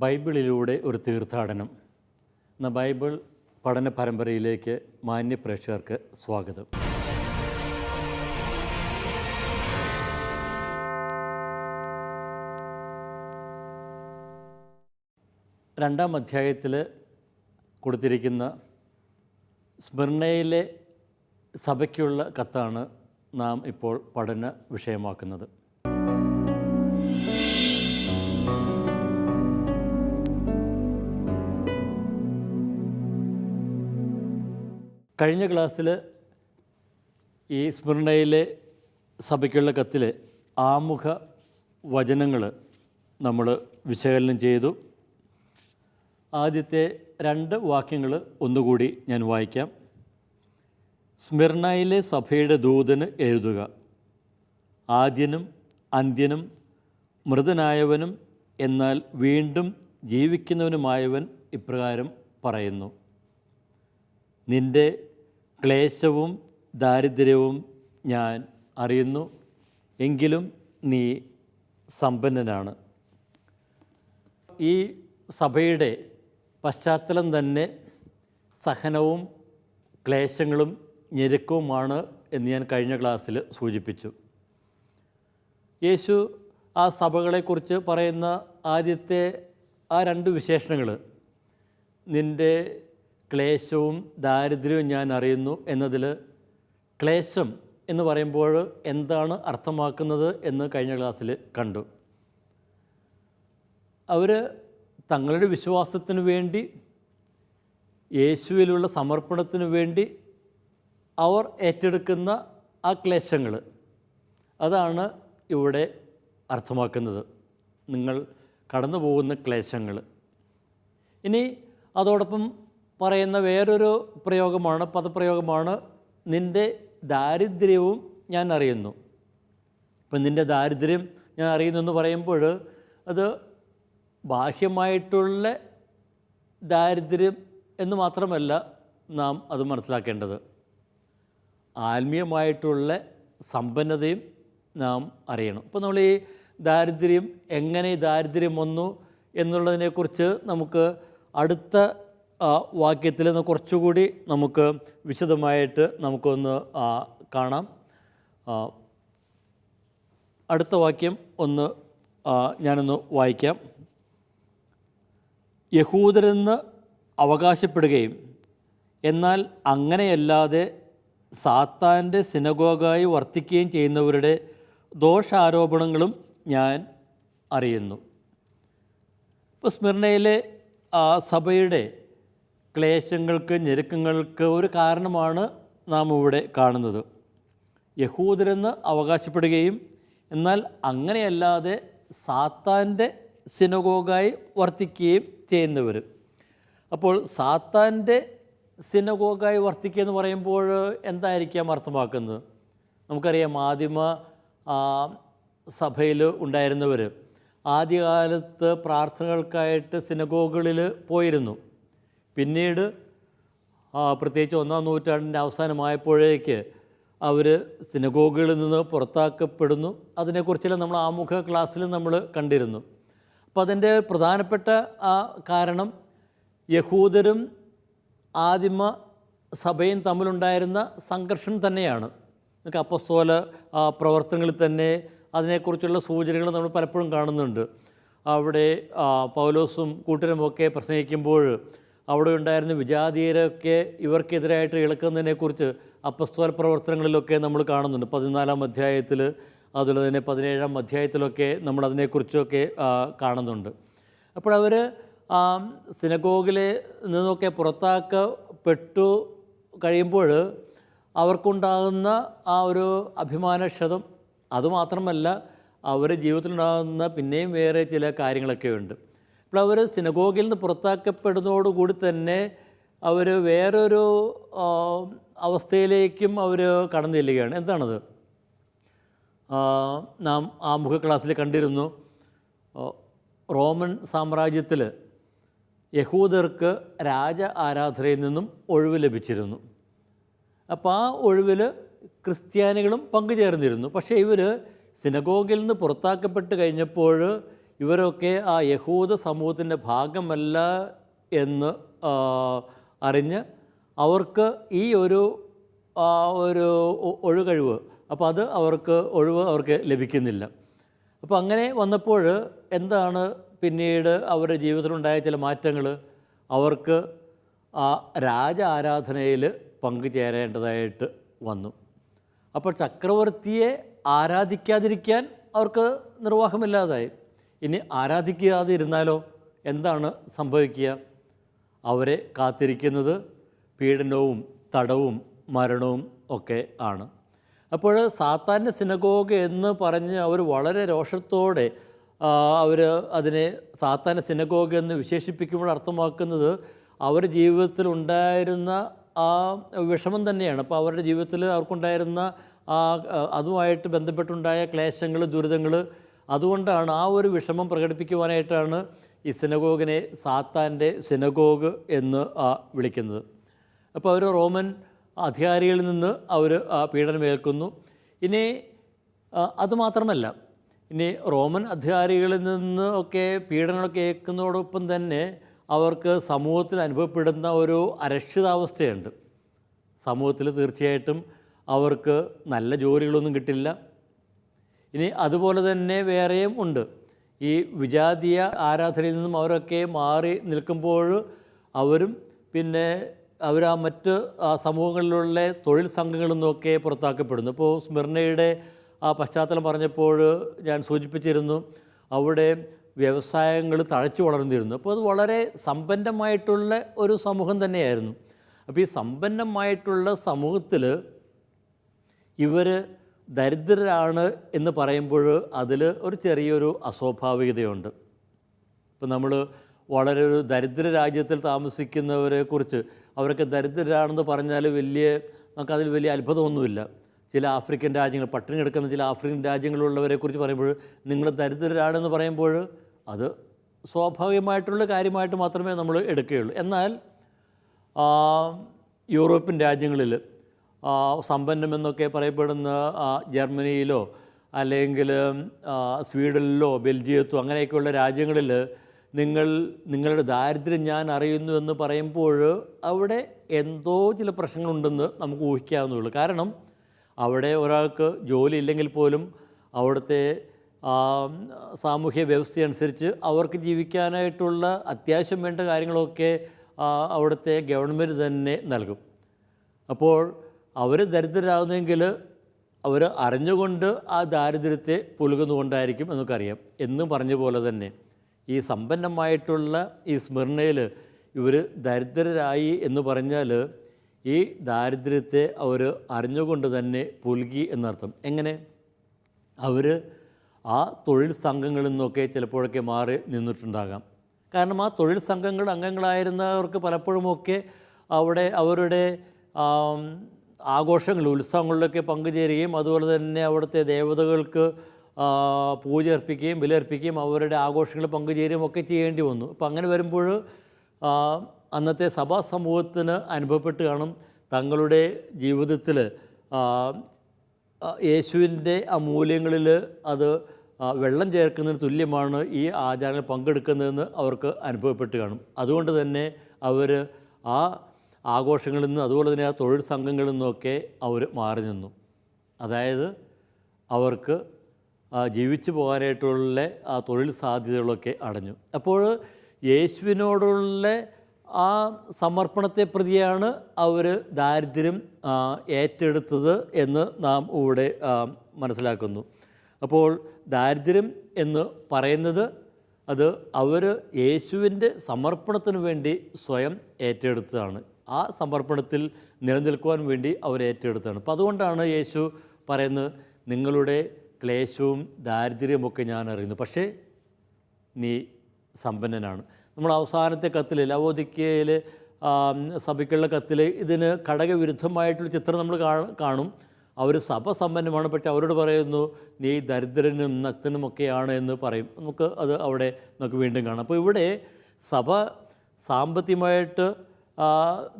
ബൈബിളിലൂടെ ഒരു തീർത്ഥാടനം എന്ന ബൈബിൾ പഠന പരമ്പരയിലേക്ക് മാന്യ പ്രേക്ഷകർക്ക് സ്വാഗതം. രണ്ടാം അധ്യായത്തിൽ കൊടുത്തിരിക്കുന്ന സ്മിർനയിലെ സഭയ്ക്കുള്ള കത്താണ് നാം ഇപ്പോൾ പഠന വിഷയമാക്കുന്നത്. കഴിഞ്ഞ ക്ലാസ്സിൽ ഈ സ്മിർനയിലെ സഭയ്ക്കുള്ള കത്തിലെ ആമുഖ വചനങ്ങൾ നമ്മൾ വിശകലനം ചെയ്തു. ആദ്യത്തെ 2 വാക്യങ്ങൾ ഒന്നുകൂടി ഞാൻ വായിക്കാം. സ്മിർനയിലെ സഭയുടെ ദൂതന് എഴുതുക, ആദ്യനും അന്ത്യനും മൃതനായവനും എന്നാൽ വീണ്ടും ജീവിക്കുന്നവനുമായവൻ ഇപ്രകാരം പറയുന്നു: നിൻ്റെ ക്ലേശവും ദാരിദ്ര്യവും ഞാൻ അറിയുന്നു, എങ്കിലും നീ സമ്പന്നനാണ്. ഈ സഭയുടെ പശ്ചാത്തലം തന്നെ സഹനവും ക്ലേശങ്ങളും ഞെരുക്കവുമാണ് എന്ന് ഞാൻ കഴിഞ്ഞ ക്ലാസ്സിൽ സൂചിപ്പിച്ചു. യേശു ആ സഭകളെക്കുറിച്ച് പറയുന്ന ആദ്യത്തെ 2 വിശേഷണങ്ങൾ, നിൻ്റെ ക്ലേശവും ദാരിദ്ര്യവും ഞാൻ അറിയുന്നു എന്നതിൽ ക്ലേശം എന്ന് പറയുമ്പോൾ എന്താണ് അർത്ഥമാക്കുന്നത് എന്ന് കഴിഞ്ഞ ക്ലാസ്സിൽ കണ്ടു. അവർ തങ്ങളുടെ വിശ്വാസത്തിനു വേണ്ടി, യേശുവിലുള്ള സമർപ്പണത്തിനു വേണ്ടി അവർ ഏറ്റെടുക്കുന്ന ആ ക്ലേശങ്ങൾ, അതാണ് ഇവിടെ അർത്ഥമാക്കുന്നത്. നിങ്ങൾ കടന്നു പോകുന്ന ക്ലേശങ്ങൾ. ഇനി അതോടൊപ്പം പറയുന്ന വേറൊരു പദപ്രയോഗമാണ് നിൻ്റെ ദാരിദ്ര്യവും ഞാൻ അറിയുന്നു. ഇപ്പം നിൻ്റെ ദാരിദ്ര്യം ഞാൻ അറിയുന്നു എന്ന് പറയുമ്പോൾ അത് ബാഹ്യമായിട്ടുള്ള ദാരിദ്ര്യം എന്ന് മാത്രമല്ല നാം അത് മനസ്സിലാക്കേണ്ടത്. ആത്മീയമായിട്ടുള്ള സമ്പന്നതയും നാം അറിയണം. അപ്പോൾ നമ്മൾ ഈ ദാരിദ്ര്യം, എങ്ങനെ ഈ ദാരിദ്ര്യം വന്നു എന്നുള്ളതിനെക്കുറിച്ച് നമുക്ക് അടുത്ത വാക്യത്തിൽ നിന്ന് കുറച്ചുകൂടി നമുക്ക് വിശദമായിട്ട് നമുക്കൊന്ന് കാണാം. അടുത്ത വാക്യം ഞാനൊന്ന് വായിക്കാം. യഹൂദരെന്ന് അവകാശപ്പെടുകയും എന്നാൽ അങ്ങനെയല്ലാതെ സാത്താൻ്റെ സിനഗോഗായി വർത്തിക്കുകയും ചെയ്യുന്നവരുടെ ദോഷാരോപണങ്ങളും ഞാൻ അറിയുന്നു. ഇപ്പോൾ സ്മിർനയിലെ സഭയുടെ ക്ലേശങ്ങൾക്ക്, ഞെരുക്കങ്ങൾക്ക് ഒരു കാരണമാണ് നാം ഇവിടെ കാണുന്നത്. യഹൂദരെന്ന് അവകാശപ്പെടുകയും എന്നാൽ അങ്ങനെയല്ലാതെ സാത്താൻ്റെ സിനഗോഗായി വർത്തിക്കുകയും ചെയ്യുന്നവർ. അപ്പോൾ സാത്താൻ്റെ സിനഗോഗായി വർത്തിക്കുക എന്ന് പറയുമ്പോൾ എന്തായിരിക്കാം അർത്ഥമാക്കുന്നത്? നമുക്കറിയാം, ആദിമ സഭയിൽ ഉണ്ടായിരുന്നവർ ആദ്യകാലത്ത് പ്രാർത്ഥനകൾക്കായിട്ട് സിനഗോഗുകളിൽ പോയിരുന്നു. പിന്നീട് പ്രത്യേകിച്ച് 1-ാം നൂറ്റാണ്ടിൻ്റെ അവസാനമായപ്പോഴേക്ക് അവർ സിനഗോഗുകളിൽ നിന്ന് പുറത്താക്കപ്പെടുന്നു. അതിനെക്കുറിച്ചെല്ലാം നമ്മൾ ആമുഖ ക്ലാസ്സിൽ നമ്മൾ കണ്ടിരുന്നു. അപ്പോൾ അതിൻ്റെ പ്രധാനപ്പെട്ട കാരണം യഹൂദരും ആദിമ സഭയും തമ്മിലുണ്ടായിരുന്ന സംഘർഷം തന്നെയാണ്. നമുക്ക് അപ്പസ്തോല പ്രവർത്തനങ്ങളിൽ തന്നെ അതിനെക്കുറിച്ചുള്ള സൂചനകൾ നമ്മൾ പലപ്പോഴും കാണുന്നുണ്ട്. അവിടെ പൗലോസും കൂട്ടരുമൊക്കെ പ്രസംഗിക്കുമ്പോൾ അവിടെ ഉണ്ടായിരുന്ന വിജാതീയരൊക്കെ ഇവർക്കെതിരായിട്ട് ഇളക്കുന്നതിനെക്കുറിച്ച് അപ്പസ്തോല പ്രവർത്തനങ്ങളിലൊക്കെ നമ്മൾ കാണുന്നുണ്ട്. 14-ാം അധ്യായത്തിൽ, അതുപോലെ തന്നെ 17-ാം അധ്യായത്തിലൊക്കെ നമ്മൾ അതിനെക്കുറിച്ചൊക്കെ കാണുന്നുണ്ട്. അപ്പോൾ അവർ സിനഗോഗിൽ നിന്നൊക്കെ പുറത്താക്കപ്പെട്ടു കഴിയുമ്പോൾ അവർക്കുണ്ടാകുന്ന ആ ഒരു അഭിമാനക്ഷതം, അതുമാത്രമല്ല അവരുടെ ജീവിതത്തിലുണ്ടാകുന്ന പിന്നെയും വേറെ ചില കാര്യങ്ങളൊക്കെ ഉണ്ട്. അപ്പോൾ അവർ സിനഗോഗിൽ നിന്ന് പുറത്താക്കപ്പെടുന്നതോടുകൂടി തന്നെ അവർ വേറൊരു അവസ്ഥയിലേക്കും അവർ കടന്നു ചെല്ലുകയാണ്. എന്താണത്? നാം ആമുഖ ക്ലാസ്സിൽ കണ്ടിരുന്നു, റോമൻ സാമ്രാജ്യത്തിൽ യഹൂദർക്ക് രാജ ആരാധനയിൽ നിന്നും ഒഴിവ് ലഭിച്ചിരുന്നു. അപ്പോൾ ആ ഒഴിവിൽ ക്രിസ്ത്യാനികളും പങ്കുചേർന്നിരുന്നു. പക്ഷേ ഇവർ സിനഗോഗിൽ നിന്ന് പുറത്താക്കപ്പെട്ട് കഴിഞ്ഞപ്പോൾ ഇവരൊക്കെ ആ യഹൂദ സമൂഹത്തിൻ്റെ ഭാഗമല്ല എന്ന് അറിഞ്ഞ് അവർക്ക് ഈ ഒരു ഒഴികഴിവ്, അപ്പോൾ അത് ഒഴിവ് അവർക്ക് ലഭിക്കുന്നില്ല. അപ്പോൾ അങ്ങനെ വന്നപ്പോൾ എന്താണ് പിന്നീട് അവരുടെ ജീവിതത്തിലുണ്ടായ ചില മാറ്റങ്ങൾ? അവർക്ക് ആ രാജ ആരാധനയിൽ പങ്കുചേരേണ്ടതായിട്ട് വന്നു. അപ്പോൾ ചക്രവർത്തിയെ ആരാധിക്കാതിരിക്കാൻ അവർക്ക് നിർവാഹമില്ലാതായി. ഇനി ആരാധിക്കാതിരുന്നാലോ എന്താണ് സംഭവിക്കുക? അവരെ കാത്തിരിക്കുന്നത് പീഡനവും തടവും മരണവും ഒക്കെ ആണ്. അപ്പോൾ സാത്താൻ്റെ സിനഗോഗ് എന്ന് പറഞ്ഞ് അവർ വളരെ രോഷത്തോടെ അവർ അതിനെ സാത്താൻ്റെ സിനഗോഗ് എന്ന് വിശേഷിപ്പിക്കുമ്പോൾ അർത്ഥമാക്കുന്നത് അവരുടെ ജീവിതത്തിലുണ്ടായിരുന്ന ആ വിഷമം തന്നെയാണ്. അപ്പോൾ അവരുടെ ജീവിതത്തിൽ അവർക്കുണ്ടായിരുന്ന അതുമായിട്ട് ബന്ധപ്പെട്ടുണ്ടായ ക്ലേശങ്ങൾ, ദുരിതങ്ങൾ, അതുകൊണ്ടാണ് ആ ഒരു വിഷമം പ്രകടിപ്പിക്കുവാനായിട്ടാണ് ഈ സിനഗോഗിനെ സാത്താൻ്റെ സിനഗോഗ് എന്ന് വിളിക്കുന്നത്. അപ്പോൾ അവർ റോമൻ അധികാരികളിൽ നിന്ന് അവർ പീഡനമേൽക്കുന്നു. ഇനി അതുമാത്രമല്ല, ഇനി റോമൻ അധികാരികളിൽ നിന്ന് ഒക്കെ പീഡനങ്ങളൊക്കെ ഏൽക്കുന്നതോടൊപ്പം തന്നെ അവർക്ക് സമൂഹത്തിൽ അനുഭവപ്പെടുന്ന ഒരു അരക്ഷിതാവസ്ഥയുണ്ട്. സമൂഹത്തിൽ തീർച്ചയായിട്ടും അവർക്ക് നല്ല ജോലികളൊന്നും കിട്ടില്ല. ഇനി അതുപോലെ തന്നെ വേറെയും ഉണ്ട്. ഈ വിജാതീയ ആരാധനയിൽ നിന്നും അവരൊക്കെ മാറി നിൽക്കുമ്പോൾ അവരും പിന്നെ അവർ മറ്റ് സമൂഹങ്ങളിലുള്ള തൊഴിൽ സംഘങ്ങളിൽ നിന്നൊക്കെ പുറത്താക്കപ്പെടുന്നു. ഇപ്പോൾ സ്മിർനയുടെ പശ്ചാത്തലം പറഞ്ഞപ്പോൾ ഞാൻ സൂചിപ്പിച്ചിരുന്നു, അവിടെ വ്യവസായങ്ങൾ തഴച്ചു വളർന്നിരുന്നു. അപ്പോൾ അത് വളരെ സമ്പന്നമായിട്ടുള്ള ഒരു സമൂഹം തന്നെയായിരുന്നു. അപ്പോൾ ഈ സമ്പന്നമായിട്ടുള്ള സമൂഹത്തിൽ ഇവർ ദരിദ്രരാണ് എന്ന് പറയുമ്പോൾ അതിൽ ഒരു ചെറിയൊരു അസ്വാഭാവികതയുണ്ട്. ഇപ്പോൾ നമ്മൾ വളരെ ഒരു ദരിദ്ര രാജ്യത്തിൽ താമസിക്കുന്നവരെ കുറിച്ച് അവരൊക്കെ ദരിദ്രരാണെന്ന് പറഞ്ഞാൽ നമുക്കതിൽ വലിയ അത്ഭുതമൊന്നുമില്ല. ചില ആഫ്രിക്കൻ രാജ്യങ്ങൾ, പട്ടിണി കിടക്കുന്ന ചില ആഫ്രിക്കൻ രാജ്യങ്ങളിലുള്ളവരെ കുറിച്ച് പറയുമ്പോൾ നിങ്ങൾ ദരിദ്രരാണെന്ന് പറയുമ്പോൾ അത് സ്വാഭാവികമായിട്ടുള്ള കാര്യമായിട്ട് മാത്രമേ നമ്മൾ എടുക്കുകയുള്ളൂ. എന്നാൽ യൂറോപ്യൻ രാജ്യങ്ങളിൽ സമ്പന്നമെന്നൊക്കെ പറയപ്പെടുന്ന ജർമ്മനിയിലോ അല്ലെങ്കിൽ സ്വീഡനിലോ ബെൽജിയത്തോ അങ്ങനെയൊക്കെയുള്ള രാജ്യങ്ങളിൽ നിങ്ങളുടെ ദാരിദ്ര്യം ഞാൻ അറിയുന്നു എന്ന് പറയുമ്പോൾ അവിടെ എന്തോ ചില പ്രശ്നങ്ങളുണ്ടെന്ന് നമുക്ക് ഊഹിക്കാവുന്നതുള്ളൂ. കാരണം അവിടെ ഒരാൾക്ക് ജോലി ഇല്ലെങ്കിൽ പോലും അവിടുത്തെ സാമൂഹ്യ വ്യവസ്ഥ അനുസരിച്ച് അവർക്ക് ജീവിക്കാനായിട്ടുള്ള അത്യാവശ്യം വേണ്ട കാര്യങ്ങളൊക്കെ അവിടുത്തെ ഗവൺമെൻറ് തന്നെ നൽകും. അപ്പോൾ അവർ ദരിദ്രരാകുന്നെങ്കിൽ അവർ അറിഞ്ഞുകൊണ്ട് ആ ദാരിദ്ര്യത്തെ പുലുകുന്നുകൊണ്ടായിരിക്കും എന്നൊക്കറിയാം. എന്നും പറഞ്ഞ പോലെ തന്നെ ഈ സമ്പന്നമായിട്ടുള്ള ഈ സ്മിർനയിൽ ഇവർ ദരിദ്രരായി എന്ന് പറഞ്ഞാൽ ഈ ദാരിദ്ര്യത്തെ അവർ അറിഞ്ഞുകൊണ്ട് തന്നെ പുൽകി എന്നർത്ഥം. എങ്ങനെ? അവർ ആ തൊഴിൽ സംഘങ്ങളിൽ നിന്നൊക്കെ ചിലപ്പോഴൊക്കെ മാറി നിന്നിട്ടുണ്ടാകാം. കാരണം ആ തൊഴിൽ സംഘങ്ങൾ അംഗങ്ങളായിരുന്നവർക്ക് പലപ്പോഴുമൊക്കെ അവിടെ അവരുടെ ആഘോഷങ്ങൾ, ഉത്സവങ്ങളിലൊക്കെ പങ്കുചേരുകയും അതുപോലെ തന്നെ അവിടുത്തെ ദേവതകൾക്ക് പൂജ അർപ്പിക്കുകയും ബലിയർപ്പിക്കുകയും അവരുടെ ആഘോഷങ്ങളിൽ പങ്കുചേരുകയും ഒക്കെ ചെയ്യേണ്ടി വന്നു. അപ്പോൾ അങ്ങനെ വരുമ്പോൾ അന്നത്തെ സഭാ സമൂഹത്തിന് അനുഭവപ്പെട്ട് കാണും തങ്ങളുടെ ജീവിതത്തിൽ യേശുവിൻ്റെ ആ മൂല്യങ്ങളിൽ അത് വെള്ളം ചേർക്കുന്നതിന് തുല്യമാണ് ഈ ആചാരങ്ങൾ പങ്കെടുക്കുന്നതെന്ന് അവർക്ക് അനുഭവപ്പെട്ട് കാണും. അതുകൊണ്ട് തന്നെ അവർ ആ ആഘോഷങ്ങളിൽ നിന്ന് അതുപോലെ തന്നെ ആ തൊഴിൽ സംഘങ്ങളിൽ നിന്നൊക്കെ അവർ മാറി നിന്നു. അതായത് അവർക്ക് ജീവിച്ചു പോകാനായിട്ടുള്ള ആ തൊഴിൽ സാധ്യതകളൊക്കെ അടഞ്ഞു. അപ്പോൾ യേശുവിനോടുള്ള ആ സമർപ്പണത്തെ പ്രതിയാണ് അവർ ദാരിദ്ര്യം ഏറ്റെടുത്തത് എന്ന് നാം ഇവിടെ മനസ്സിലാക്കുന്നു. അപ്പോൾ ദാരിദ്ര്യം എന്ന് പറയുന്നത് അത് അവർ യേശുവിൻ്റെ സമർപ്പണത്തിന് വേണ്ടി സ്വയം ഏറ്റെടുത്തതാണ്. ആ സമർപ്പണത്തിൽ നിലനിൽക്കുവാൻ വേണ്ടി അവർ ഏറ്റെടുത്തതാണ്. അപ്പോൾ അതുകൊണ്ടാണ് യേശു പറയുന്നത്, നിങ്ങളുടെ ക്ലേശവും ദാരിദ്ര്യമൊക്കെ ഞാൻ അറിയുന്നു, പക്ഷേ നീ സമ്പന്നനാണ്. നമ്മൾ അവസാനത്തെ കത്തിൽ ലവോദിക്കയിൽ സഭയ്ക്കുള്ള കത്തിൽ ഇതിന് ഘടകവിരുദ്ധമായിട്ടൊരു ചിത്രം നമ്മൾ കാണും. അവർ സഭ സമ്പന്നമാണ്, പക്ഷേ അവരോട് പറയുന്നു നീ ദരിദ്രനും നഗ്നനുമൊക്കെയാണ് എന്ന് പറയും. നമുക്ക് അത് അവിടെ നമുക്ക് വീണ്ടും കാണാം. അപ്പോൾ ഇവിടെ സഭ സാമ്പത്തികമായിട്ട്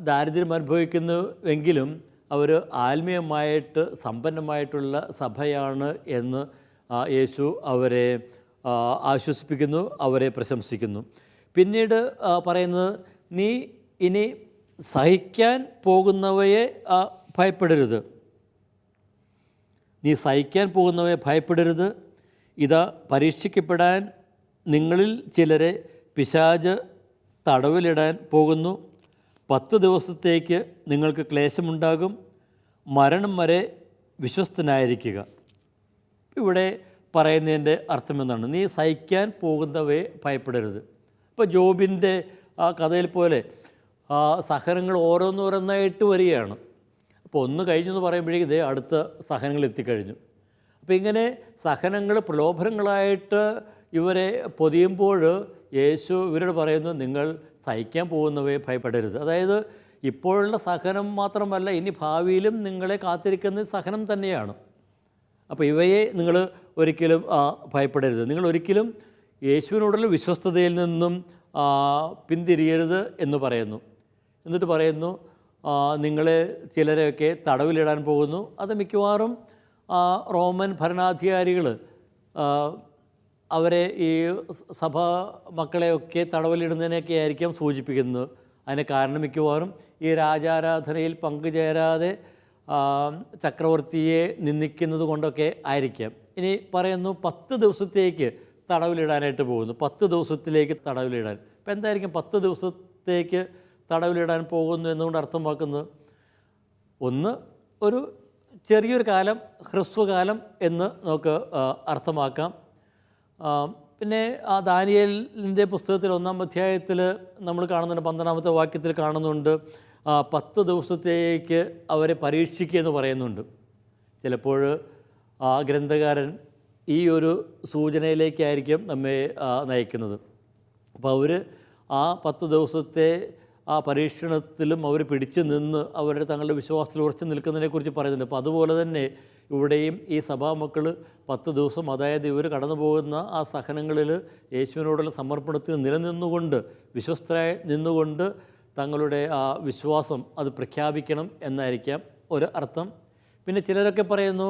ദാരിദ്ര്യം അനുഭവിക്കുന്നുവെങ്കിലും അവർ ആത്മീയമായിട്ട് സമ്പന്നമായിട്ടുള്ള സഭയാണ് എന്ന് യേശു അവരെ ആശ്വസിപ്പിക്കുന്നു, അവരെ പ്രശംസിക്കുന്നു. പിന്നീട് പറയുന്നത്, നീ ഇനി സഹിക്കാൻ പോകുന്നവയെ ഭയപ്പെടരുത്. നീ സഹിക്കാൻ പോകുന്നവയെ ഭയപ്പെടരുത്. ഇതാ, പരീക്ഷിക്കപ്പെടാൻ നിങ്ങളിൽ ചിലരെ പിശാച് തടവിലിടാൻ പോകുന്നു. 10 ദിവസത്തേക്ക് നിങ്ങൾക്ക് ക്ലേശമുണ്ടാകും. മരണം വരെ വിശ്വസ്തനായിരിക്കുക. ഇവിടെ പറയുന്നതിൻ്റെ അർത്ഥം എന്താണ്? നീ സഹിക്കാൻ പോകുന്നവയെ ഭയപ്പെടരുത്. ഇപ്പോൾ ജോബിൻ്റെ കഥയിൽ പോലെ സഹനങ്ങൾ ഓരോന്നോരോന്നായിട്ട് വരികയാണ്. അപ്പോൾ ഒന്ന് കഴിഞ്ഞെന്ന് പറയുമ്പോഴേക്കും ഇതേ അടുത്ത സഹനങ്ങൾ എത്തിക്കഴിഞ്ഞു. അപ്പോൾ ഇങ്ങനെ സഹനങ്ങൾ പ്രലോഭനങ്ങളായിട്ട് ഇവരെ പൊതിയുമ്പോൾ യേശു ഇവരോട് പറയുന്നു, നിങ്ങൾ സഹിക്കാൻ പോകുന്നവയെ ഭയപ്പെടരുത്. അതായത് ഇപ്പോഴുള്ള സഹനം മാത്രമല്ല, ഇനി ഭാവിയിലും നിങ്ങളെ കാത്തിരിക്കുന്ന സഹനം തന്നെയാണ്. അപ്പോൾ ഇവയെ നിങ്ങൾ ഒരിക്കലും ഭയപ്പെടരുത്. നിങ്ങൾ ഒരിക്കലും യേശുവിനോടുള്ള വിശ്വസ്തതയിൽ നിന്നും പിന്തിരിയരുത് എന്ന് പറയുന്നു. എന്നിട്ട് പറയുന്നു, നിങ്ങളെ ചിലരെയൊക്കെ തടവിലിടാൻ പോകുന്നു. അത് മിക്കവാറും റോമൻ ഭരണാധികാരികൾ അവരെ ഈ സഭാ മക്കളെയൊക്കെ തടവിലിടുന്നതിനൊക്കെ ആയിരിക്കാം സൂചിപ്പിക്കുന്നത്. അതിന് കാരണം മിക്കവാറും ഈ രാജാരാധനയിൽ പങ്കുചേരാതെ ചക്രവർത്തിയെ നിന്ദിക്കുന്നത് കൊണ്ടൊക്കെ ആയിരിക്കാം. ഇനി പറയുന്നു 10 ദിവസത്തേക്ക് തടവിലിടാനായിട്ട് പോകുന്നു. 10 ദിവസത്തിലേക്ക് തടവിലിടാൻ. ഇപ്പം എന്തായിരിക്കും 10 ദിവസത്തേക്ക് തടവിലിടാൻ പോകുന്നു എന്നുകൊണ്ട് അർത്ഥമാക്കുന്നത്? ഒന്ന്, ഒരു ചെറിയൊരു കാലം, ഹ്രസ്വകാലം എന്ന് നമുക്ക് അർത്ഥമാക്കാം. പിന്നെ ദാനിയേലിൻ്റെ പുസ്തകത്തിൽ 1-ാം അധ്യായത്തിൽ നമ്മൾ കാണുന്നുണ്ട്, 12-ാമത്തെ വാക്യത്തിൽ കാണുന്നുണ്ട്, 10 ദിവസത്തേക്ക് അവരെ പരീക്ഷിക്കുക എന്ന് പറയുന്നുണ്ട്. ചിലപ്പോൾ ഗ്രന്ഥകാരൻ ഈ ഒരു സൂചനയിലേക്കായിരിക്കും നമ്മെ നയിക്കുന്നത്. അപ്പോൾ അവർ 10 ദിവസത്തെ പരീക്ഷണത്തിലും അവർ പിടിച്ചു നിന്ന് അവരുടെ തങ്ങളുടെ വിശ്വാസത്തിൽ ഉറച്ചു നിൽക്കുന്നതിനെക്കുറിച്ച് പറയുന്നുണ്ട്. അപ്പോൾ അതുപോലെ തന്നെ ഇവിടെയും ഈ സഭാമക്കൾ 10 ദിവസം, അതായത് ഇവർ കടന്നു പോകുന്ന സഹനങ്ങളിൽ യേശുവിനോടുള്ള സമർപ്പണത്തിൽ നിലനിന്നുകൊണ്ട്, വിശ്വസ്തരായി നിന്നുകൊണ്ട് തങ്ങളുടെ വിശ്വാസം അത് പ്രഖ്യാപിക്കണം എന്നായിരിക്കാം ഒരു അർത്ഥം. പിന്നെ ചിലരൊക്കെ പറയുന്നു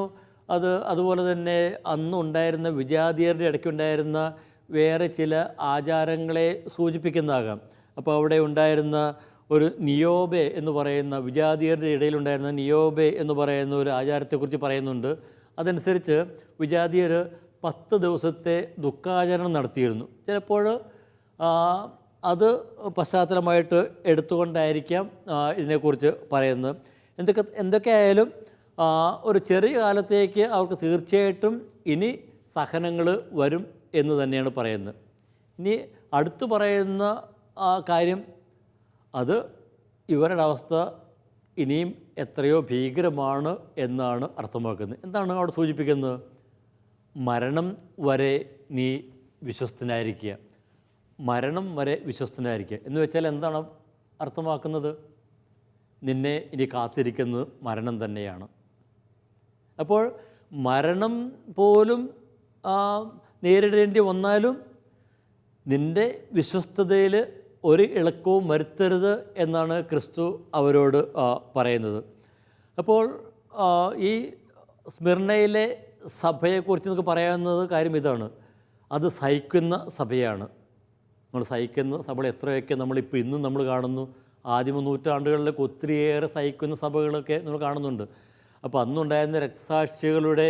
അതുപോലെ തന്നെ അന്നുണ്ടായിരുന്ന വിജാതീയരുടെ ഇടയ്ക്കുണ്ടായിരുന്ന വേറെ ചില ആചാരങ്ങളെ സൂചിപ്പിക്കുന്നതാകാം. അപ്പോൾ അവിടെ ഉണ്ടായിരുന്ന ഒരു നിയോബെ എന്ന് പറയുന്ന, വിജാതീയരുടെ ഇടയിലുണ്ടായിരുന്ന നിയോബെ എന്ന് പറയുന്ന ഒരു ആചാരത്തെക്കുറിച്ച് പറയുന്നുണ്ട്. അതനുസരിച്ച് വിജാതീയർ 10 ദിവസത്തെ ദുഃഖാചരണം നടത്തിയിരുന്നു. ചിലപ്പോൾ അത് പശ്ചാത്തലമായിട്ട് എടുത്തുകൊണ്ടായിരിക്കാം ഇതിനെക്കുറിച്ച് പറയുന്നത്. എന്തൊക്കെയായാലും ഒരു ചെറിയ കാലത്തേക്ക് അവർക്ക് തീർച്ചയായിട്ടും ഇനി സഹനങ്ങൾ വരും എന്ന് തന്നെയാണ് പറയുന്നത്. ഇനി അടുത്ത് പറയുന്ന കാര്യം, അത് ഇവരുടെ അവസ്ഥ ഇനിയും എത്രയോ ഭീകരമാണ് എന്നാണ് അർത്ഥമാക്കുന്നത്. എന്താണ് അവിടെ സൂചിപ്പിക്കുന്നത്? മരണം വരെ നീ വിശ്വസ്തനായിരിക്കുക. മരണം വരെ വിശ്വസ്തനായിരിക്കുക എന്ന് വെച്ചാൽ എന്താണ് അർത്ഥമാക്കുന്നത്? നിന്നെ ഇനി കാത്തിരിക്കുന്നത് മരണം തന്നെയാണ്. അപ്പോൾ മരണം പോലും നേരിടേണ്ടി വന്നാലും നിൻ്റെ വിശ്വസ്തതയിൽ ഒരു ഇളക്കവും വരുത്തരുത് എന്നാണ് ക്രിസ്തു അവരോട് പറയുന്നത്. അപ്പോൾ ഈ സ്മിർണയിലെ സഭയെക്കുറിച്ച് നമുക്ക് പറയാവുന്നത് കാര്യം ഇതാണ്, അത് സഹിക്കുന്ന സഭയാണ്. നമ്മൾ സഹിക്കുന്ന സഭകൾ എത്രയൊക്കെ നമ്മളിപ്പോൾ ഇന്നും നമ്മൾ കാണുന്നു. ആദിമ നൂറ്റാണ്ടുകളിലൊക്കെ ഒത്തിരിയേറെ സഹിക്കുന്ന സഭകളൊക്കെ നമ്മൾ കാണുന്നുണ്ട്. അപ്പോൾ അന്നുണ്ടായിരുന്ന രക്തസാക്ഷികളുടെ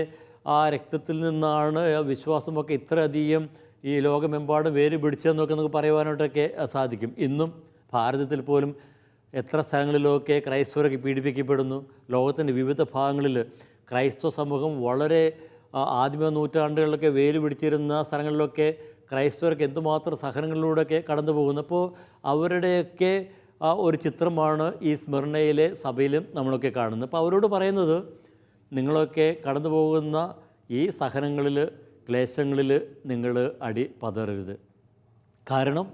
രക്തത്തിൽ നിന്നാണ് വിശ്വാസമൊക്കെ ഇത്രയധികം ഈ ലോകമെമ്പാടും വേര് പിടിച്ചതെന്നൊക്കെ നമുക്ക് പറയുവാനായിട്ടൊക്കെ സാധിക്കും. ഇന്നും ഭാരതത്തിൽ പോലും എത്ര സ്ഥലങ്ങളിലൊക്കെ ക്രൈസ്തവരൊക്കെ പീഡിപ്പിക്കപ്പെടുന്നു. ലോകത്തിൻ്റെ വിവിധ ഭാഗങ്ങളിൽ ക്രൈസ്തവ സമൂഹം വളരെ ആദിമ നൂറ്റാണ്ടുകളിലൊക്കെ വേര് പിടിച്ചിരുന്ന സ്ഥലങ്ങളിലൊക്കെ ക്രൈസ്തവർക്ക് എന്തുമാത്രം സഹനങ്ങളിലൂടെയൊക്കെ കടന്നു പോകുന്നു. അപ്പോൾ അവരുടെയൊക്കെ ഒരു ചിത്രമാണ് ഈ സ്മിർണയിലെ സഭയിലും നമ്മളൊക്കെ കാണുന്നത്. അപ്പോൾ അവരോട് പറയുന്നത്, നിങ്ങളൊക്കെ കടന്നു പോകുന്ന ഈ സഹനങ്ങളിൽ, ക്ലേശങ്ങളിൽ നിങ്ങൾ അടി പതറരുത്. കാരണം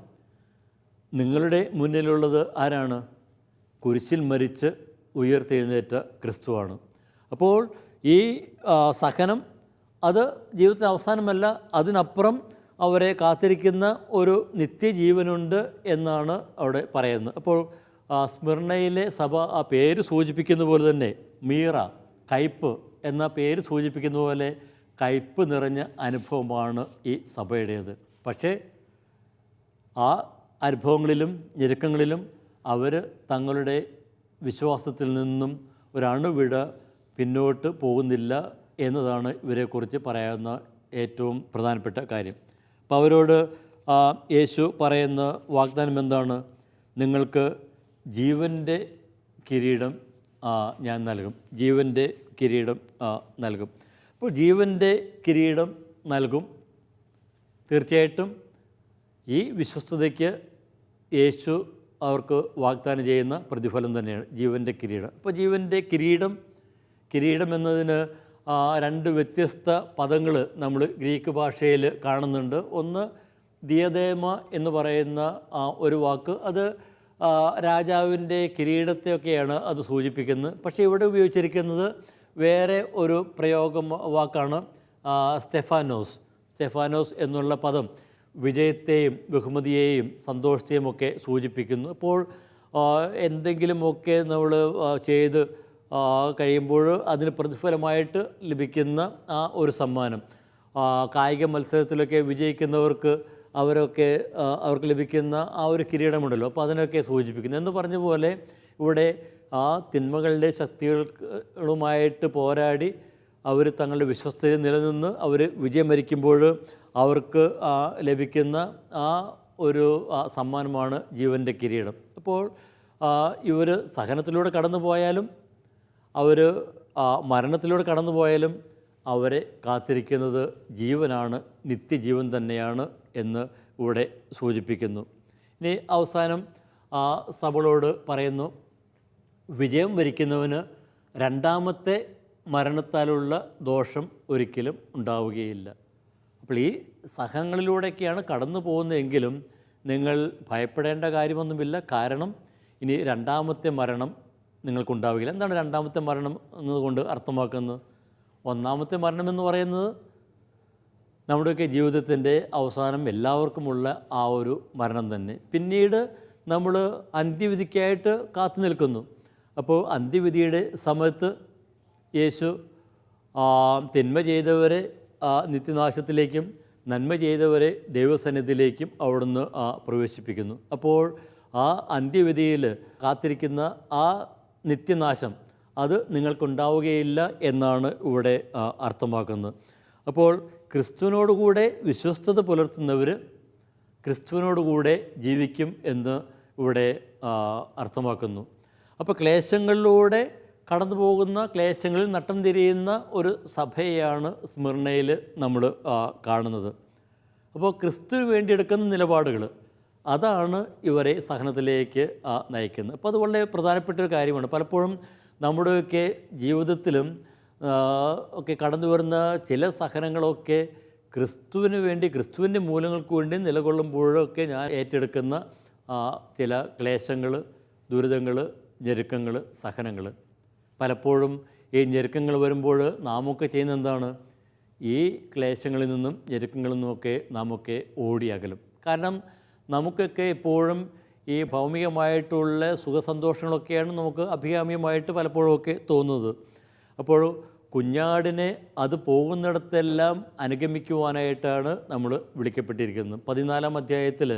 നിങ്ങളുടെ മുന്നിലുള്ളത് ആരാണ്? കുരിശിൽ മരിച്ച് ഉയർത്തെഴുന്നേറ്റ ക്രിസ്തുവാണ്. അപ്പോൾ ഈ സഹനം അത് ജീവിതത്തിൻ്റെ അവസാനമല്ല, അതിനപ്പുറം അവരെ കാത്തിരിക്കുന്ന ഒരു നിത്യജീവനുണ്ട് എന്നാണ് അവിടെ പറയുന്നത്. അപ്പോൾ സ്മിർണയിലെ സഭ ആ പേര് സൂചിപ്പിക്കുന്ന പോലെ തന്നെ, മീറ, കയ്പ് എന്ന പേര് സൂചിപ്പിക്കുന്ന പോലെ കയ്പ് നിറഞ്ഞ അനുഭവമാണ് ഈ സഭയുടേത്. പക്ഷേ ആ അനുഭവങ്ങളിലും ഞെരുക്കങ്ങളിലും അവർ തങ്ങളുടെ വിശ്വാസത്തിൽ നിന്നും ഒരണുവിട പിന്നോട്ട് പോകുന്നില്ല എന്നതാണ് ഇവരെക്കുറിച്ച് പറയാവുന്ന ഏറ്റവും പ്രധാനപ്പെട്ട കാര്യം. അപ്പോൾ അവരോട് യേശു പറയുന്ന വാഗ്ദാനം എന്താണ്? നിങ്ങൾക്ക് ജീവൻ്റെ കിരീടം ഞാൻ നൽകും, ജീവൻ്റെ കിരീടം നൽകും. അപ്പോൾ ജീവൻ്റെ കിരീടം നൽകും. തീർച്ചയായിട്ടും ഈ വിശ്വസ്തതയ്ക്ക് യേശു അവർക്ക് വാഗ്ദാനം ചെയ്യുന്ന പ്രതിഫലം തന്നെയാണ് ജീവൻ്റെ കിരീടം. അപ്പോൾ ജീവൻ്റെ കിരീടം എന്നതിന് രണ്ട് വ്യത്യസ്ത പദങ്ങൾ നമ്മൾ ഗ്രീക്ക് ഭാഷയിൽ കാണുന്നുണ്ട്. ഒന്ന് ദിയദേമ എന്ന് പറയുന്ന ഒരു വാക്ക്, അത് രാജാവിൻ്റെ കിരീടത്തെയൊക്കെയാണ് അത് സൂചിപ്പിക്കുന്നത്. പക്ഷേ ഇവിടെ ഉപയോഗിച്ചിരിക്കുന്നത് വേറെ ഒരു വാക്കാണ് സ്റ്റെഫാനോസ് എന്നുള്ള പദം വിജയത്തെയും ബഹുമതിയെയും സന്തോഷത്തെയും ഒക്കെ സൂചിപ്പിക്കുന്നു. അപ്പോൾ എന്തെങ്കിലുമൊക്കെ നമ്മൾ ചെയ്ത് കഴിയുമ്പോൾ അതിന് പ്രതിഫലമായിട്ട് ലഭിക്കുന്ന ആ ഒരു സമ്മാനം, കായിക മത്സരത്തിലൊക്കെ വിജയിക്കുന്നവർക്ക് അവർക്ക് ലഭിക്കുന്ന ആ ഒരു കിരീടമുണ്ടല്ലോ, അപ്പോൾ അതിനൊക്കെ സൂചിപ്പിക്കുന്നു. എന്ന് പറഞ്ഞ പോലെ ഇവിടെ ആ തിന്മകളുടെ ശക്തികളുമായിട്ട് പോരാടി അവർ തങ്ങളുടെ വിശ്വസ്തതയിൽ നിലനിന്ന് അവർ വിജയം വരിക്കുമ്പോൾ അവർക്ക് ലഭിക്കുന്ന ആ ഒരു സമ്മാനമാണ് ജീവൻ്റെ കിരീടം. അപ്പോൾ ഇവർ സഹനത്തിലൂടെ കടന്നു പോയാലും അവർ മരണത്തിലൂടെ കടന്നു പോയാലും അവരെ കാത്തിരിക്കുന്നത് ജീവനാണ്, നിത്യജീവൻ തന്നെയാണ് എന്ന് ഇവിടെ സൂചിപ്പിക്കുന്നു. ഇനി അവസാനം സഭകളോട് പറയുന്നു, വിജയം വരിക്കുന്നവന് രണ്ടാമത്തെ മരണത്താലുള്ള ദോഷം ഒരിക്കലും ഉണ്ടാവുകയില്ല. അപ്പോൾ ഈ സഹനങ്ങളിലൂടെയൊക്കെയാണ് കടന്നു പോകുന്നതെങ്കിലും നിങ്ങൾ ഭയപ്പെടേണ്ട കാര്യമൊന്നുമില്ല. കാരണം ഇനി രണ്ടാമത്തെ മരണം നിങ്ങൾക്കുണ്ടാവുകയില്ല. എന്താണ് രണ്ടാമത്തെ മരണം എന്നതുകൊണ്ട് അർത്ഥമാക്കുന്നത്? ഒന്നാമത്തെ മരണം എന്ന് പറയുന്നത് നമ്മുടെയൊക്കെ ജീവിതത്തിൻ്റെ അവസാനം എല്ലാവർക്കുമുള്ള ആ ഒരു മരണം തന്നെ. പിന്നീട് നമ്മൾ അന്ത്യവിധിക്കായിട്ട് കാത്തു നിൽക്കുന്നു. അപ്പോൾ അന്ത്യവിധിയുടെ സമയത്ത് യേശു തിന്മ ചെയ്തവരെ നിത്യനാശത്തിലേക്കും നന്മ ചെയ്തവരെ ദൈവസന്നിധിയിലേക്കും അവിടുന്ന് പ്രവേശിപ്പിക്കുന്നു. അപ്പോൾ ആ അന്ത്യവിധിയിൽ കാത്തിരിക്കുന്ന ആ നിത്യനാശം അത് നിങ്ങൾക്കുണ്ടാവുകയില്ല എന്നാണ് ഇവിടെ അർത്ഥമാക്കുന്നത്. അപ്പോൾ ക്രിസ്തുവിനോടുകൂടെ വിശ്വസ്തത പുലർത്തുന്നവർ ക്രിസ്തുവിനോടുകൂടെ ജീവിക്കും എന്ന് ഇവിടെ അർത്ഥമാക്കുന്നു. അപ്പോൾ ക്ലേശങ്ങളിലൂടെ കടന്നു പോകുന്ന, ക്ലേശങ്ങളിൽ നട്ടം തിരിയുന്ന ഒരു സഭയെയാണ് സ്മിർണയിൽ നമ്മൾ കാണുന്നത്. അപ്പോൾ ക്രിസ്തുവിന് വേണ്ടി എടുക്കുന്ന നിലപാടുകൾ അതാണ് ഇവരെ സഹനത്തിലേക്ക് നയിക്കുന്നത്. അപ്പോൾ അത് വളരെ പ്രധാനപ്പെട്ടൊരു കാര്യമാണ്. പലപ്പോഴും നമ്മുടെയൊക്കെ ജീവിതത്തിലും ഒക്കെ കടന്നു വരുന്ന ചില സഹനങ്ങളൊക്കെ ക്രിസ്തുവിന് വേണ്ടി, ക്രിസ്തുവിൻ്റെ മൂല്യങ്ങൾക്ക് വേണ്ടി നിലകൊള്ളുമ്പോഴൊക്കെ ഞാൻ ഏറ്റെടുക്കുന്ന ചില ക്ലേശങ്ങൾ, ദുരിതങ്ങൾ, ഞെരുക്കങ്ങൾ, സഹനങ്ങൾ. പലപ്പോഴും ഈ ഞെരുക്കങ്ങൾ വരുമ്പോൾ നാമൊക്കെ ചെയ്യുന്ന എന്താണ്? ഈ ക്ലേശങ്ങളിൽ നിന്നും ഞെരുക്കങ്ങളിൽ നിന്നുമൊക്കെ നാമൊക്കെ ഓടിയകലും. കാരണം നമുക്കൊക്കെ എപ്പോഴും ഈ ഭൗമികമായിട്ടുള്ള സുഖസന്തോഷങ്ങളൊക്കെയാണ് നമുക്ക് അഭികാമ്യമായിട്ട് പലപ്പോഴുമൊക്കെ തോന്നുന്നത്. അപ്പോൾ കുഞ്ഞാടിനെ അത് പോകുന്നിടത്തെല്ലാം അനുഗമിക്കുവാനായിട്ടാണ് നമ്മൾ വിളിക്കപ്പെട്ടിരിക്കുന്നത്. 14-ാം അധ്യായത്തിൽ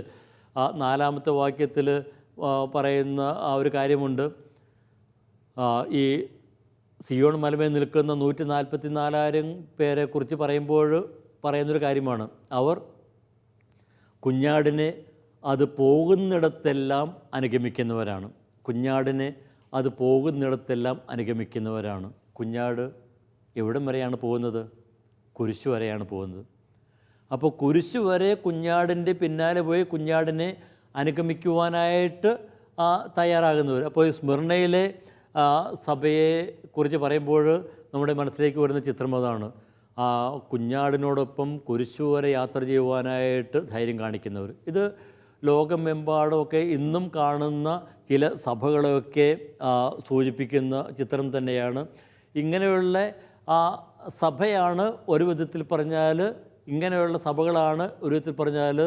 4-ാമത്തെ വാക്യത്തിൽ പറയുന്ന ആ ഒരു കാര്യമുണ്ട്. ഈ സിയോൺ മലമേൽ നിൽക്കുന്ന 144,000 പേരെക്കുറിച്ച് പറയുന്നൊരു കാര്യമാണ്. അവർ കുഞ്ഞാടിനെ അത് പോകുന്നിടത്തെല്ലാം അനുഗമിക്കുന്നവരാണ്. കുഞ്ഞാടിനെ അത് പോകുന്നിടത്തെല്ലാം അനുഗമിക്കുന്നവരാണ്. കുഞ്ഞാട് എവിടം വരെയാണ് പോകുന്നത്? കുരിശു വരെയാണ് പോകുന്നത്. അപ്പോൾ കുരിശു വരെ കുഞ്ഞാടിൻ്റെ പിന്നാലെ പോയി കുഞ്ഞാടിനെ അനുഗമിക്കുവാനായിട്ട് തയ്യാറാകുന്നവർ. അപ്പോൾ ഈ സ്മിർണയിലെ സഭയെക്കുറിച്ച് പറയുമ്പോൾ നമ്മുടെ മനസ്സിലേക്ക് വരുന്ന ചിത്രം അതാണ്. കുഞ്ഞാടിനോടൊപ്പം കുരിശു വരെ യാത്ര ചെയ്യുവാനായിട്ട് ധൈര്യം കാണിക്കുന്നവർ. ഇത് ലോകമെമ്പാടുമൊക്കെ ഇന്നും കാണുന്ന ചില സഭകളെയൊക്കെ സൂചിപ്പിക്കുന്ന ചിത്രം തന്നെയാണ്. ഇങ്ങനെയുള്ള സഭയാണ് ഒരു വിധത്തിൽ പറഞ്ഞാൽ, ഇങ്ങനെയുള്ള സഭകളാണ് ഒരു വിധത്തിൽ പറഞ്ഞാൽ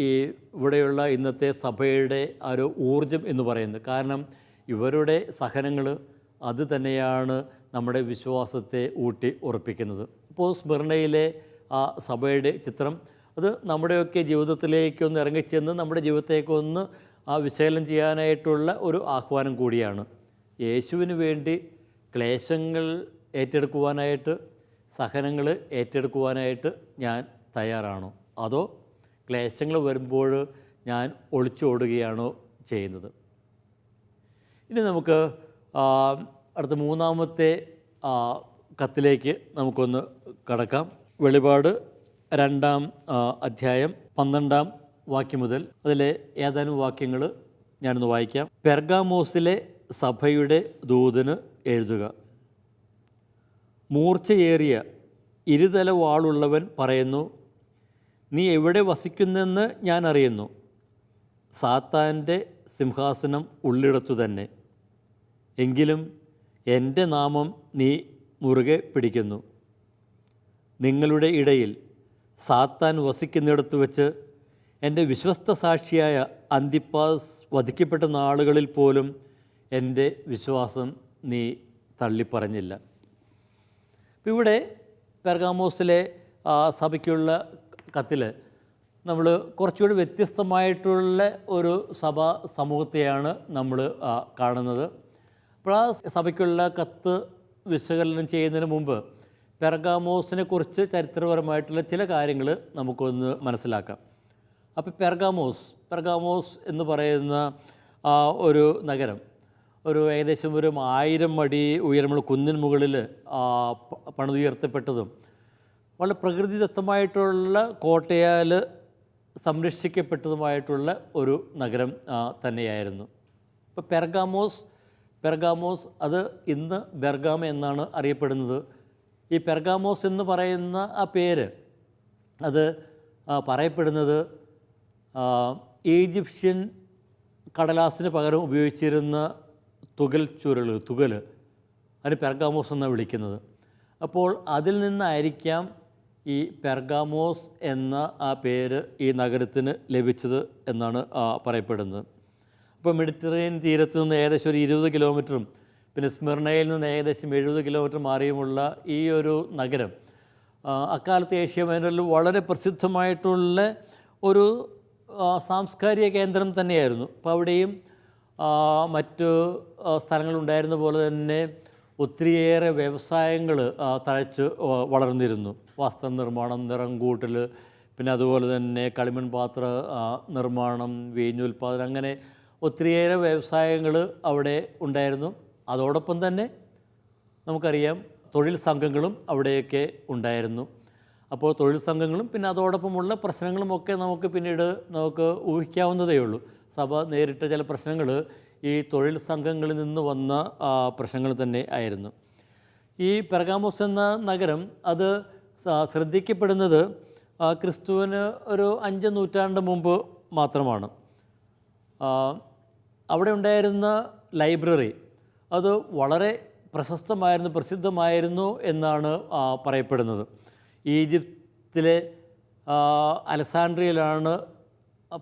ഈ ഇവിടെയുള്ള ഇന്നത്തെ സഭയുടെ ഒരു ഊർജം എന്ന് പറയുന്നത്. കാരണം ഇവരുടെ സഹനങ്ങൾ, അത് തന്നെയാണ് നമ്മുടെ വിശ്വാസത്തെ ഊട്ടി ഉറപ്പിക്കുന്നത്. ഇപ്പോൾ സ്മിർനയിലെ ആ സഭയുടെ ചിത്രം അത് നമ്മുടെയൊക്കെ ജീവിതത്തിലേക്കൊന്ന് ഇറങ്ങിച്ചെന്ന് നമ്മുടെ ജീവിതത്തേക്കൊന്ന് വിശകലനം ചെയ്യാനായിട്ടുള്ള ഒരു ആഹ്വാനം കൂടിയാണ്. യേശുവിന് വേണ്ടി ക്ലേശങ്ങൾ ഏറ്റെടുക്കുവാനായിട്ട്, സഹനങ്ങൾ ഏറ്റെടുക്കുവാനായിട്ട് ഞാൻ തയ്യാറാണോ, അതോ ക്ലേശങ്ങൾ വരുമ്പോൾ ഞാൻ ഒളിച്ചോടുകയാണോ ചെയ്യുന്നത്? ഇനി നമുക്ക് അടുത്ത മൂന്നാമത്തെ കത്തിലേക്ക് നമുക്കൊന്ന് കടക്കാം. വെളിപാട് 2-ാം അധ്യായം 12-ാം വാക്യം മുതൽ അതിലെ ഏതാനും വാക്യങ്ങൾ ഞാനൊന്ന് വായിക്കാം. പെർഗാമോസിലെ സഭയുടെ ദൂതന് എഴുതുക. മൂർച്ചയേറിയ ഇരുതല വാളുള്ളവൻ പറയുന്നു, നീ എവിടെ വസിക്കുന്നെന്ന് ഞാൻ അറിയുന്നു. സാത്താൻ്റെ സിംഹാസനം ഉള്ളിടത്തു തന്നെ. എങ്കിലും എൻ്റെ നാമം നീ മുറുകെ പിടിക്കുന്നു. നിങ്ങളുടെ ഇടയിൽ സാത്താൻ വസിക്കുന്നിടത്ത് വെച്ച് എൻ്റെ വിശ്വസ്ത സാക്ഷിയായ അന്തിപ്പാസ് വധിക്കപ്പെട്ട നാളുകളിൽ പോലും എൻ്റെ വിശ്വാസം നീ തള്ളിപ്പറഞ്ഞില്ല. അപ്പോൾ ഇവിടെ പെർഗാമോസിലെ സഭയ്ക്കുള്ള കത്തിൽ നമ്മൾ കുറച്ചുകൂടി വ്യത്യസ്തമായിട്ടുള്ള ഒരു സഭാ സമൂഹത്തെയാണ് നമ്മൾ കാണുന്നത്. അപ്പോൾ ആ സഭയ്ക്കുള്ള കത്ത് വിശകലനം ചെയ്യുന്നതിന് മുമ്പ് പെർഗാമോസിനെ കുറിച്ച് ചരിത്രപരമായിട്ടുള്ള ചില കാര്യങ്ങൾ നമുക്കൊന്ന് മനസ്സിലാക്കാം. അപ്പോൾ പെർഗാമോസ് എന്ന് പറയുന്ന ഒരു നഗരം ഏകദേശം 1000 അടി ഉയരമുള്ള കുന്നിൻ മുകളിൽ പണിതുയർത്തപ്പെട്ടതും വളരെ പ്രകൃതിദത്തമായിട്ടുള്ള കോട്ടയാൽ സംരക്ഷിക്കപ്പെട്ടതുമായിട്ടുള്ള ഒരു നഗരം തന്നെയായിരുന്നു. ഇപ്പോൾ പെർഗാമോസ് അത് ഇന്ന് ബെർഗാമ എന്നാണ് അറിയപ്പെടുന്നത്. ഈ പെർഗാമോസ് എന്ന് പറയുന്ന ആ പേര് അത് പറയപ്പെടുന്നത് ഈജിപ്ഷ്യൻ കടലാസിന് പകരം ഉപയോഗിച്ചിരുന്ന തുകൽ അതിന് പെർഗാമോസ് എന്നാണ് വിളിക്കുന്നത്. അപ്പോൾ അതിൽ നിന്നായിരിക്കാം ഈ പെർഗാമോസ് എന്ന ആ പേര് ഈ നഗരത്തിന് ലഭിച്ചത് എന്നാണ് പറയപ്പെടുന്നത്. അപ്പോൾ മെഡിറ്ററേനിയൻ തീരത്ത് നിന്ന് ഏകദേശം ഒരു 20 കിലോമീറ്ററും പിന്നെ സ്മിർനയിൽ നിന്ന് ഏകദേശം 70 കിലോമീറ്റർ മാറിയുമുള്ള ഈ ഒരു നഗരം അക്കാലത്ത് ഏഷ്യ മൈനറിൽ വളരെ പ്രസിദ്ധമായിട്ടുള്ള ഒരു സാംസ്കാരിക കേന്ദ്രം തന്നെയായിരുന്നു. അപ്പോൾ അവിടെയും മറ്റ് സ്ഥലങ്ങളുണ്ടായിരുന്ന പോലെ തന്നെ ഒത്തിരിയേറെ വ്യവസായങ്ങൾ തഴച്ച് വളർന്നിരുന്നു. വസ്ത്രനിർമ്മാണം, നിറം കൂട്ടൽ, പിന്നെ അതുപോലെ തന്നെ കളിമൺ പാത്ര നിർമ്മാണം, വീഞ്ഞുൽപാദനം, അങ്ങനെ ഒത്തിരിയേറെ വ്യവസായങ്ങൾ അവിടെ ഉണ്ടായിരുന്നു. അതോടൊപ്പം തന്നെ നമുക്കറിയാം തൊഴിൽ സംഘങ്ങളും അവിടെയൊക്കെ ഉണ്ടായിരുന്നു. അപ്പോൾ തൊഴിൽ സംഘങ്ങളും പിന്നെ അതോടൊപ്പമുള്ള പ്രശ്നങ്ങളുമൊക്കെ നമുക്ക് പിന്നീട് ഊഹിക്കാവുന്നതേ ഉള്ളൂ. സഭ നേരിട്ട ചില പ്രശ്നങ്ങൾ ഈ തൊഴിൽ സംഘങ്ങളിൽ നിന്ന് വന്ന പ്രശ്നങ്ങൾ തന്നെ ആയിരുന്നു. ഈ പെർഗാമോസ് എന്ന നഗരം അത് ശ്രദ്ധിക്കപ്പെടുന്നത് ക്രിസ്തുവിന് ഒരു 5 നൂറ്റാണ്ട് മുമ്പ് മാത്രമാണ്. അവിടെ ഉണ്ടായിരുന്ന ലൈബ്രറി അത് വളരെ പ്രസിദ്ധമായിരുന്നു എന്നാണ് പറയപ്പെടുന്നത്. ഈജിപ്തിലെ അലസാൻഡ്രിയയിലാണ്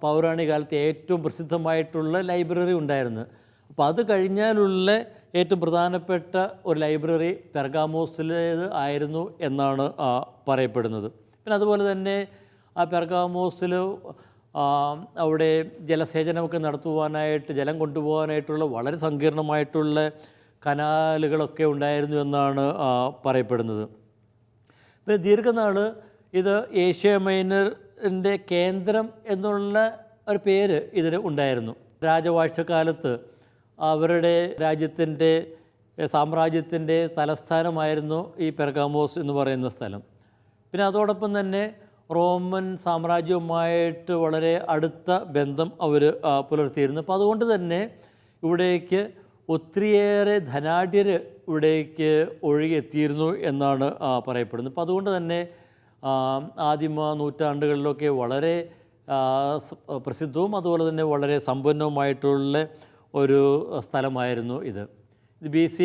പൗരാണിക കാലത്ത് ഏറ്റവും പ്രസിദ്ധമായിട്ടുള്ള ലൈബ്രറി ഉണ്ടായിരുന്നത്. അപ്പോൾ അത് കഴിഞ്ഞാലുള്ള ഏറ്റവും പ്രധാനപ്പെട്ട ഒരു ലൈബ്രറി പെർഗാമോസിലേത് ആയിരുന്നു എന്നാണ് പറയപ്പെടുന്നത്. പിന്നെ അതുപോലെ തന്നെ ആ പെർഗാമോസിൽ അവിടെ ജലസേചനമൊക്കെ നടത്തുവാനായിട്ട്, ജലം കൊണ്ടുപോകാനായിട്ടുള്ള വളരെ സങ്കീർണമായിട്ടുള്ള കനാലുകളൊക്കെ ഉണ്ടായിരുന്നു എന്നാണ് പറയപ്പെടുന്നത്. പിന്നെ ദീർഘനാൾ ഇത് ഏഷ്യ മൈനറിൻ്റെ കേന്ദ്രം എന്നുള്ള ഒരു പേര് ഇതിന് ഉണ്ടായിരുന്നു. രാജവാഴ്ചക്കാലത്ത് അവരുടെ സാമ്രാജ്യത്തിൻ്റെ തലസ്ഥാനമായിരുന്നു ഈ പെർഗാമോസ് എന്ന് പറയുന്ന സ്ഥലം. പിന്നെ അതോടൊപ്പം തന്നെ റോമൻ സാമ്രാജ്യവുമായിട്ട് വളരെ അടുത്ത ബന്ധം അവർ പുലർത്തിയിരുന്നു. അപ്പോൾ അതുകൊണ്ട് തന്നെ ഇവിടേക്ക് ഒത്തിരിയേറെ ധനാഢ്യർ ഇവിടേക്ക് ഒഴുകിയെത്തിയിരുന്നു എന്നാണ് പറയപ്പെടുന്നത്. അപ്പോൾ അതുകൊണ്ട് തന്നെ ആദിമ നൂറ്റാണ്ടുകളിലൊക്കെ വളരെ പ്രസിദ്ധവും അതുപോലെ തന്നെ വളരെ സമ്പന്നവുമായിട്ടുള്ള ഒരു സ്ഥലമായിരുന്നു ഇത്. BC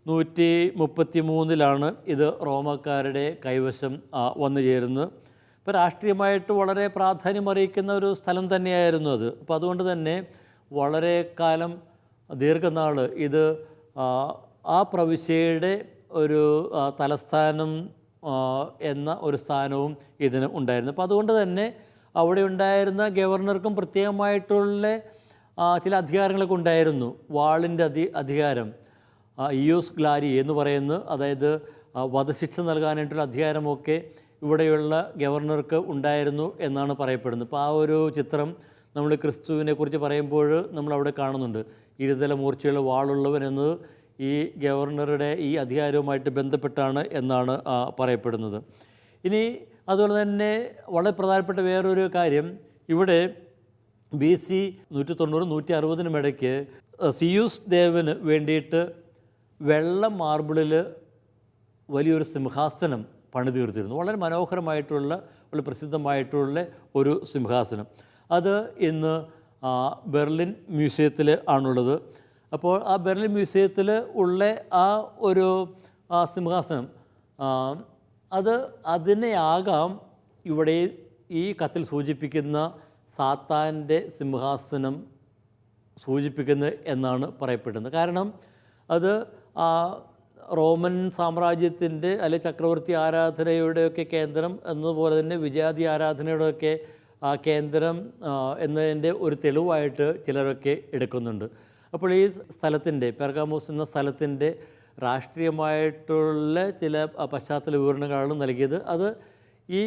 133 ഇത് റോമക്കാരുടെ കൈവശം വന്നു ചേരുന്നത്. ഇപ്പോൾ രാഷ്ട്രീയമായിട്ട് വളരെ പ്രാധാന്യമറിയിക്കുന്ന ഒരു സ്ഥലം തന്നെയായിരുന്നു അത്. അപ്പോൾ അതുകൊണ്ട് തന്നെ വളരെ കാലം ദീർഘനാൾ ഇത് ആ പ്രവിശ്യയുടെ ഒരു തലസ്ഥാനം എന്ന ഒരു സ്ഥാനവും ഇതിന് ഉണ്ടായിരുന്നു. അപ്പോൾ അതുകൊണ്ട് തന്നെ അവിടെ ഉണ്ടായിരുന്ന ഗവർണർക്കും പ്രത്യേകമായിട്ടുള്ള ചില അധികാരങ്ങളൊക്കെ ഉണ്ടായിരുന്നു. വാളിൻ്റെ അധികാരം, ഇയോസ് ഗ്ലാരി എന്ന് പറയുന്നത്, അതായത് വധശിക്ഷ നൽകാനായിട്ടുള്ള അധികാരമൊക്കെ ഇവിടെയുള്ള ഗവർണർക്ക് ഉണ്ടായിരുന്നു എന്നാണ് പറയപ്പെടുന്നത്. അപ്പോൾ ആ ഒരു ചിത്രം നമ്മൾ ക്രിസ്തുവിനെ കുറിച്ച് പറയുമ്പോൾ നമ്മളവിടെ കാണുന്നുണ്ട്. ഇരുതല മൂർച്ചയുള്ള വാളുള്ളവൻ എന്നത് ഈ ഗവർണറുടെ ഈ അധികാരവുമായിട്ട് ബന്ധപ്പെട്ടാണ് എന്നാണ് പറയപ്പെടുന്നത്. ഇനി അതുപോലെ തന്നെ വളരെ പ്രധാനപ്പെട്ട വേറൊരു കാര്യം, ഇവിടെ BC 190-160 ഇടയ്ക്ക് സിയൂസ് ദേവന് വേണ്ടിയിട്ട് വെള്ള മാർബിളിൽ വലിയൊരു സിംഹാസനം പണിതീർത്തിരുന്നു. വളരെ മനോഹരമായിട്ടുള്ള, വളരെ പ്രസിദ്ധമായിട്ടുള്ള ഒരു സിംഹാസനം. അത് ഇന്ന് ബെർലിൻ മ്യൂസിയത്തിൽ ആണുള്ളത്. അപ്പോൾ ആ ബെർലിൻ മ്യൂസിയത്തിൽ ഉള്ള ആ ഒരു സിംഹാസനം, അതിനെയാകാം ഇവിടെ ഈ കത്തിൽ സൂചിപ്പിക്കുന്ന സാത്താൻ്റെ സിംഹാസനം സൂചിപ്പിക്കുന്നത് എന്നാണ് പറയപ്പെടുന്നത്. കാരണം അത് റോമൻ സാമ്രാജ്യത്തിൻ്റെ അല്ലെ ചക്രവർത്തി ആരാധനയുടെയൊക്കെ കേന്ദ്രം എന്നതുപോലെ തന്നെ വിജയാദി ആരാധനയുടെയൊക്കെ കേന്ദ്രം എന്നതിൻ്റെ ഒരു തെളിവായിട്ട് ചിലരൊക്കെ എടുക്കുന്നുണ്ട്. അപ്പോൾ ഈ സ്ഥലത്തിൻ്റെ, പെർഗാമോസ് എന്ന സ്ഥലത്തിൻ്റെ രാഷ്ട്രീയമായിട്ടുള്ള ചില പശ്ചാത്തല വിവരണങ്ങളാണ് നൽകിയത്. അത് ഈ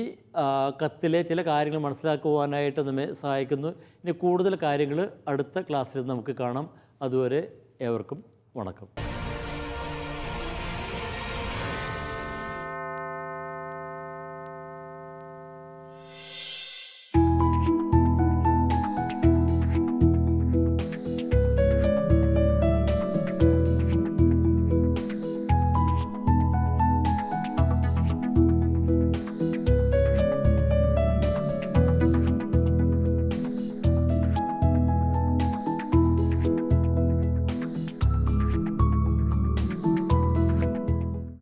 കത്തിലെ ചില കാര്യങ്ങൾ മനസ്സിലാക്കുവാനായിട്ട് നമ്മെ സഹായിക്കുന്നു. ഇനി കൂടുതൽ കാര്യങ്ങൾ അടുത്ത ക്ലാസ്സിൽ നമുക്ക് കാണാം. അതുവരെ ഏവർക്കും വണക്കം.